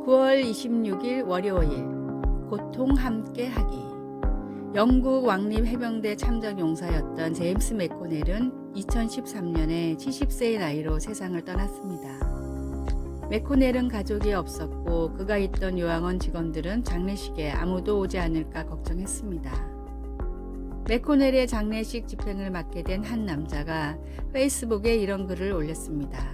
9월 26일 월요일 고통 함께 하기. 영국 왕립 해병대 참전 용사였던 제임스 맥코넬은 2013년에 70세의 나이로 세상을 떠났습니다. 맥코넬은 가족이 없었고 그가 있던 요양원 직원들은 장례식에 아무도 오지 않을까 걱정했습니다. 맥코넬의 장례식 집행을 맡게 된 한 남자가 페이스북에 이런 글을 올렸습니다.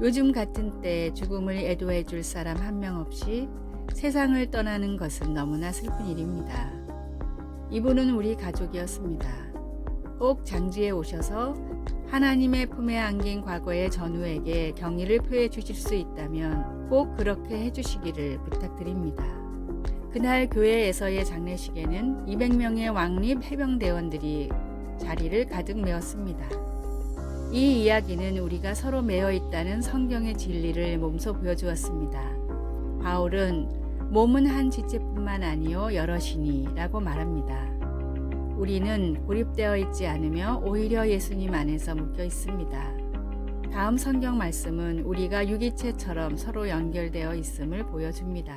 요즘 같은 때 죽음을 애도해 줄 사람 한 명 없이 세상을 떠나는 것은 너무나 슬픈 일입니다. 이분은 우리 가족이었습니다. 꼭 장지에 오셔서 하나님의 품에 안긴 과거의 전우에게 경의를 표해 주실 수 있다면 꼭 그렇게 해주시기를 부탁드립니다. 그날 교회에서의 장례식에는 200명의 왕립 해병대원들이 자리를 가득 메웠습니다. 이 이야기는 우리가 서로 매여 있다는 성경의 진리를 몸소 보여주었습니다. 바울은 몸은 한 지체뿐만 아니요 여럿이니 라고 말합니다. 우리는 고립되어 있지 않으며 오히려 예수님 안에서 묶여 있습니다. 다음 성경 말씀은 우리가 유기체처럼 서로 연결되어 있음을 보여줍니다.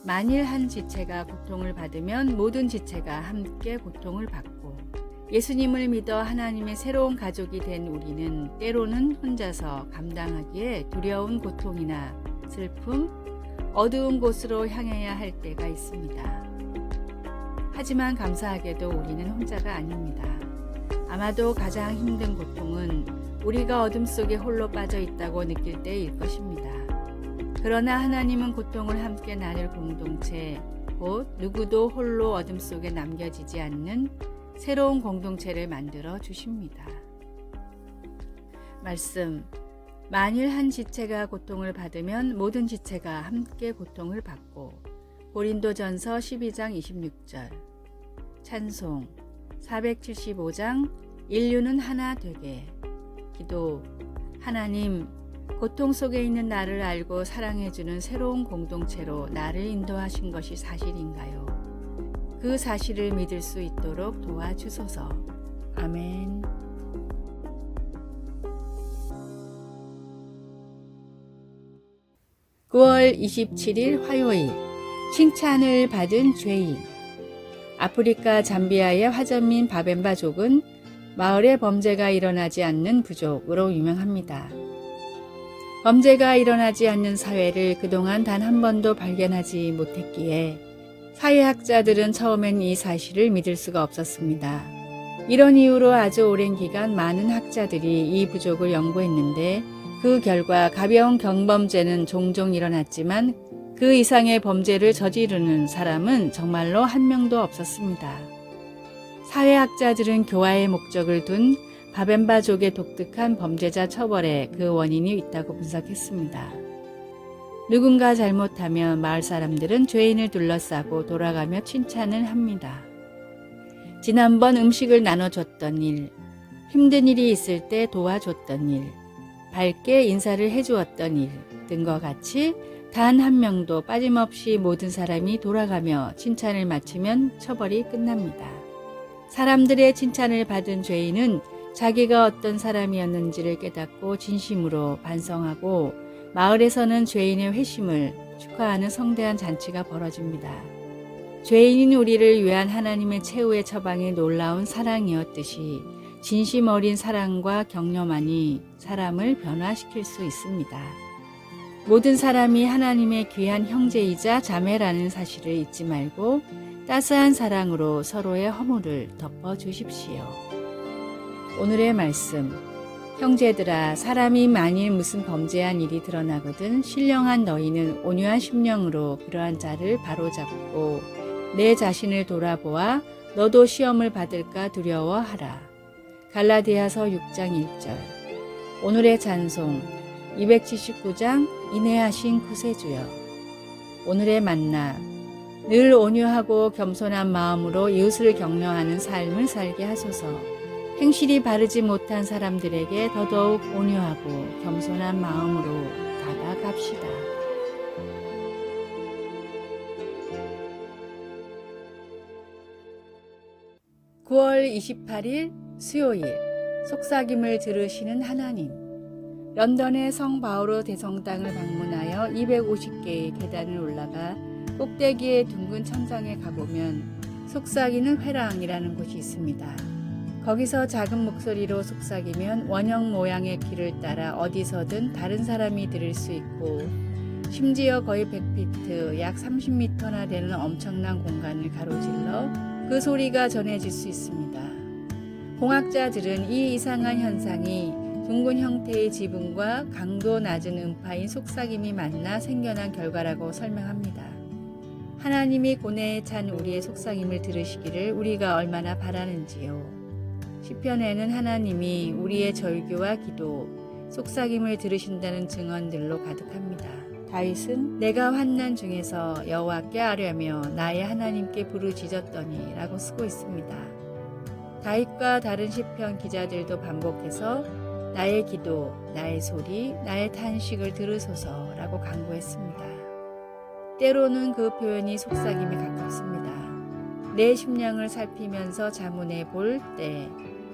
만일 한 지체가 고통을 받으면 모든 지체가 함께 고통을 받고 예수님을 믿어 하나님의 새로운 가족이 된 우리는 때로는 혼자서 감당하기에 두려운 고통이나 슬픔, 어두운 곳으로 향해야 할 때가 있습니다. 하지만 감사하게도 우리는 혼자가 아닙니다. 아마도 가장 힘든 고통은 우리가 어둠 속에 홀로 빠져 있다고 느낄 때일 것입니다. 그러나 하나님은 고통을 함께 나눌 공동체, 곧 누구도 홀로 어둠 속에 남겨지지 않는 새로운 공동체를 만들어 주십니다. 말씀. 만일 한 지체가 고통을 받으면 모든 지체가 함께 고통을 받고. 고린도전서 12장 26절. 찬송 475장 인류는 하나 되게. 기도. 하나님, 고통 속에 있는 나를 알고 사랑해주는 새로운 공동체로 나를 인도하신 것이 사실인가요? 그 사실을 믿을 수 있도록 도와주소서. 아멘. (9월 27일) 화요일. 칭찬을 받은 죄인. 아프리카 잠비아의 화전민 바벤바족은 마을에 범죄가 일어나지 않는 부족으로 유명합니다. 범죄가 일어나지 않는 사회를 그동안 단 한 번도 발견하지 못했기에 사회학자들은 처음엔 이 사실을 믿을 수가 없었습니다. 이런 이유로 아주 오랜 기간 많은 학자들이 이 부족을 연구했는데 그 결과 가벼운 경범죄는 종종 일어났지만 그 이상의 범죄를 저지르는 사람은 정말로 한 명도 없었습니다. 사회학자들은 교화의 목적을 둔 바벤바족의 독특한 범죄자 처벌에 그 원인이 있다고 분석했습니다. 누군가 잘못하면 마을 사람들은 죄인을 둘러싸고 돌아가며 칭찬을 합니다. 지난번 음식을 나눠줬던 일, 힘든 일이 있을 때 도와줬던 일, 밝게 인사를 해주었던 일 등과 같이 단 한 명도 빠짐없이 모든 사람이 돌아가며 칭찬을 마치면 처벌이 끝납니다. 사람들의 칭찬을 받은 죄인은 자기가 어떤 사람이었는지를 깨닫고 진심으로 반성하고 마을에서는 죄인의 회심을 축하하는 성대한 잔치가 벌어집니다. 죄인인 우리를 위한 하나님의 최후의 처방이 놀라운 사랑이었듯이 진심 어린 사랑과 격려만이 사람을 변화시킬 수 있습니다. 모든 사람이 하나님의 귀한 형제이자 자매라는 사실을 잊지 말고 따스한 사랑으로 서로의 허물을 덮어주십시오. 오늘의 말씀. 형제들아, 사람이 만일 무슨 범죄한 일이 드러나거든 신령한 너희는 온유한 심령으로 그러한 자를 바로잡고 내 자신을 돌아보아 너도 시험을 받을까 두려워하라. 갈라디아서 6장 1절. 오늘의 찬송 279장 인내하신 구세주여. 오늘의 만나. 늘 온유하고 겸손한 마음으로 이웃을 격려하는 삶을 살게 하소서. 행실이 바르지 못한 사람들에게 더더욱 온유하고 겸손한 마음으로 다가갑시다. 9월 28일 수요일. 속삭임을 들으시는 하나님. 런던의 성 바오로 대성당을 방문하여 250개의 계단을 올라가 꼭대기의 둥근 천장에 가보면 속삭이는 회랑이라는 곳이 있습니다. 거기서 작은 목소리로 속삭이면 원형 모양의 길을 따라 어디서든 다른 사람이 들을 수 있고 심지어 거의 100피트, 약 30m나 되는 엄청난 공간을 가로질러 그 소리가 전해질 수 있습니다. 공학자들은 이 이상한 현상이 둥근 형태의 지붕과 강도 낮은 음파인 속삭임이 만나 생겨난 결과라고 설명합니다. 하나님이 고뇌에 찬 우리의 속삭임을 들으시기를 우리가 얼마나 바라는지요. 시편에는 하나님이 우리의 절규와 기도, 속삭임을 들으신다는 증언들로 가득합니다. 다윗은 내가 환난 중에서 여호와께 아뢰며 나의 하나님께 부르짖었더니 라고 쓰고 있습니다. 다윗과 다른 시편 기자들도 반복해서 나의 기도, 나의 소리, 나의 탄식을 들으소서 라고 간구했습니다. 때로는 그 표현이 속삭임에 가깝습니다. 내 심령을 살피면서 자문해 볼 때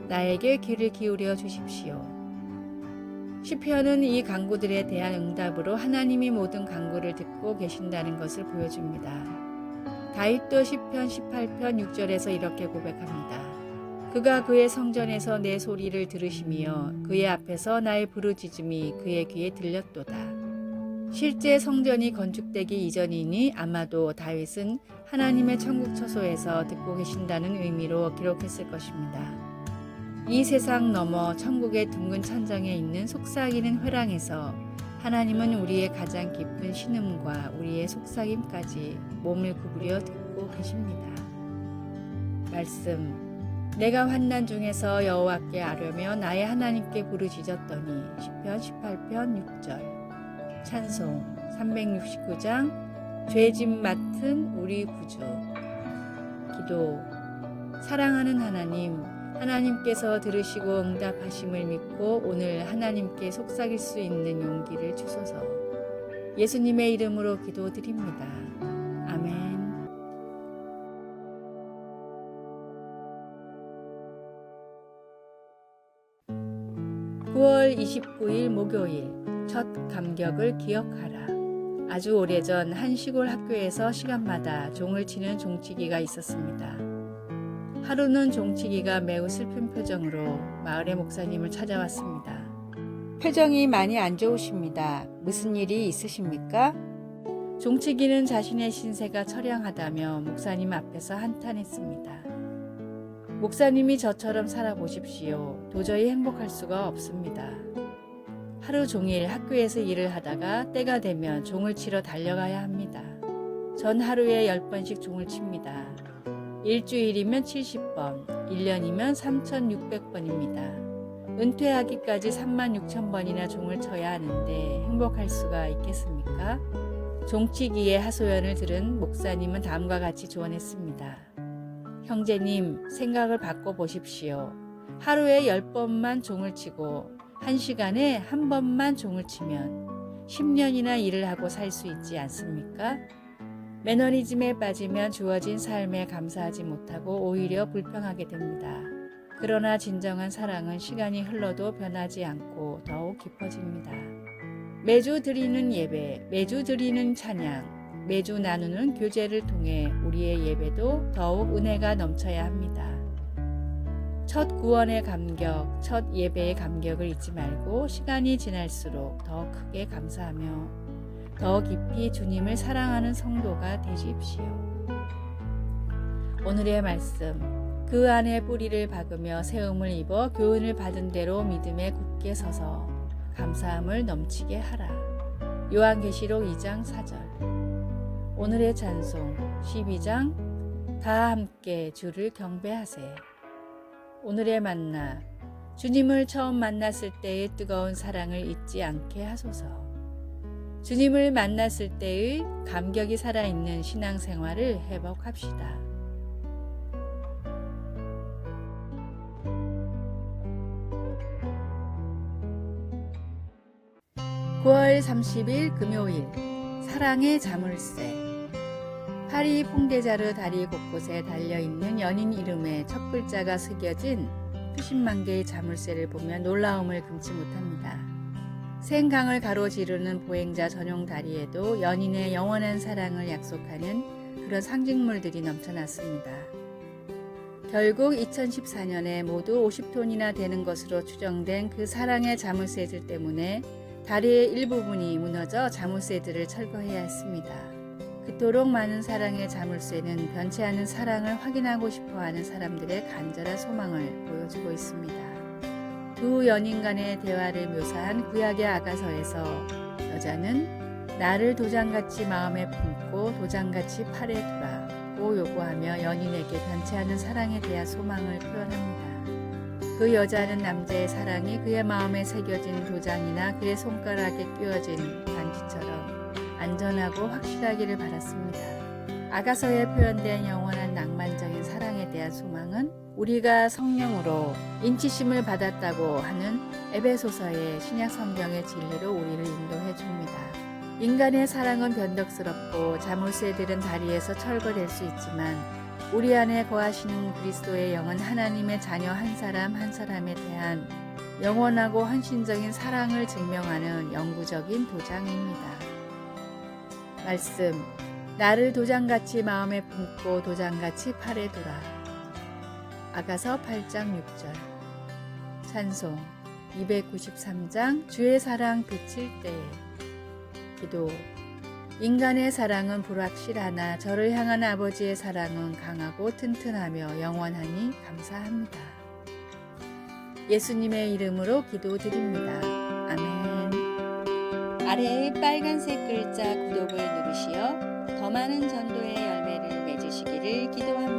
나에게 귀를 기울여 주십시오. 시편은 이 간구들에 대한 응답으로 하나님이 모든 간구를 듣고 계신다는 것을 보여줍니다. 다윗도 시편 18편 6절에서 이렇게 고백합니다. 그가 그의 성전에서 내 소리를 들으시며 그의 앞에서 나의 부르짖음이 그의 귀에 들렸도다. 실제 성전이 건축되기 이전이니 아마도 다윗은 하나님의 천국 처소에서 듣고 계신다는 의미로 기록했을 것입니다. 이 세상 너머 천국의 둥근 천장에 있는 속삭이는 회랑에서 하나님은 우리의 가장 깊은 신음과 우리의 속삭임까지 몸을 구부려 듣고 계십니다. 말씀 내가 환난 중에서 여호와께 아뢰며 나의 하나님께 부르짖었더니 시편 18편 6절 찬송 369장 죄짐 맡은 우리 구주 기도 사랑하는 하나님께서 들으시고 응답하심을 믿고 오늘 하나님께 속삭일 수 있는 용기를 주소서. 예수님의 이름으로 기도드립니다. 아멘. 9월 29일 목요일 첫 감격을 기억하라. 아주 오래전 한 시골 학교에서 시간마다 종을 치는 종치기가 있었습니다. 하루는 종치기가 매우 슬픈 표정으로 마을의 목사님을 찾아왔습니다. 표정이 많이 안 좋으십니다. 무슨 일이 있으십니까? 종치기는 자신의 신세가 처량하다며 목사님 앞에서 한탄했습니다. 목사님이 저처럼 살아보십시오. 도저히 행복할 수가 없습니다. 하루 종일 학교에서 일을 하다가 때가 되면 종을 치러 달려가야 합니다. 전 하루에 10번씩 종을 칩니다. 일주일이면 70번, 1년이면 3,600번입니다. 은퇴하기까지 36,000번이나 종을 쳐야 하는데 행복할 수가 있겠습니까? 종치기의 하소연을 들은 목사님은 다음과 같이 조언했습니다. 형제님, 생각을 바꿔보십시오. 하루에 10번만 종을 치고 1시간에 한 번만 종을 치면 10년이나 일을 하고 살 수 있지 않습니까? 매너리즘에 빠지면 주어진 삶에 감사하지 못하고 오히려 불평하게 됩니다. 그러나 진정한 사랑은 시간이 흘러도 변하지 않고 더욱 깊어집니다. 매주 드리는 예배, 매주 드리는 찬양, 매주 나누는 교제를 통해 우리의 예배도 더욱 은혜가 넘쳐야 합니다. 첫 구원의 감격, 첫 예배의 감격을 잊지 말고 시간이 지날수록 더 크게 감사하며 더 깊이 주님을 사랑하는 성도가 되십시오. 오늘의 말씀, 그 안에 뿌리를 박으며 세움을 입어 교훈을 받은 대로 믿음에 굳게 서서 감사함을 넘치게 하라. 요한계시록 2장 4절. 오늘의 찬송 12장 다 함께 주를 경배하세. 오늘의 만나, 주님을 처음 만났을 때의 뜨거운 사랑을 잊지 않게 하소서. 주님을 만났을 때의 감격이 살아있는 신앙생활을 회복합시다. 9월 30일 금요일 사랑의 자물쇠. 파리 퐁데자르 다리 곳곳에 달려있는 연인 이름의 첫 글자가 새겨진 수십만 개의 자물쇠를 보면 놀라움을 금치 못합니다. 생강을 가로지르는 보행자 전용 다리에도 연인의 영원한 사랑을 약속하는 그런 상징물들이 넘쳐났습니다. 결국 2014년에 모두 50톤이나 되는 것으로 추정된 그 사랑의 자물쇠들 때문에 다리의 일부분이 무너져 자물쇠들을 철거해야 했습니다. 그토록 많은 사랑의 자물쇠는 변치 않은 사랑을 확인하고 싶어하는 사람들의 간절한 소망을 보여주고 있습니다. 두 연인 간의 대화를 묘사한 구약의 아가서에서 여자는 나를 도장같이 마음에 품고 도장같이 팔에 두라고 요구하며 연인에게 변치 않은 사랑에 대한 소망을 표현합니다. 그 여자는 남자의 사랑이 그의 마음에 새겨진 도장이나 그의 손가락에 끼워진 반지처럼 안전하고 확실하기를 바랐습니다. 아가서에 표현된 영원한 낭만적인 사랑에 대한 소망은 우리가 성령으로 인치심을 받았다고 하는 에베소서의 신약 성경의 진리로 우리를 인도해 줍니다. 인간의 사랑은 변덕스럽고 자물쇠들은 다리에서 철거될 수 있지만 우리 안에 거하시는 그리스도의 영은 하나님의 자녀 한 사람 한 사람에 대한 영원하고 헌신적인 사랑을 증명하는 영구적인 도장입니다. 말씀, 나를 도장같이 마음에 품고 도장같이 팔에 두라. 아가서 8장 6절. 찬송 293장 주의 사랑 비칠 때에. 기도, 인간의 사랑은 불확실하나 저를 향한 아버지의 사랑은 강하고 튼튼하며 영원하니 감사합니다. 예수님의 이름으로 기도드립니다. 아멘. 아래의 빨간색 글자 구독을 누르시어 더 많은 전도의 열매를 맺으시기를 기도합니다.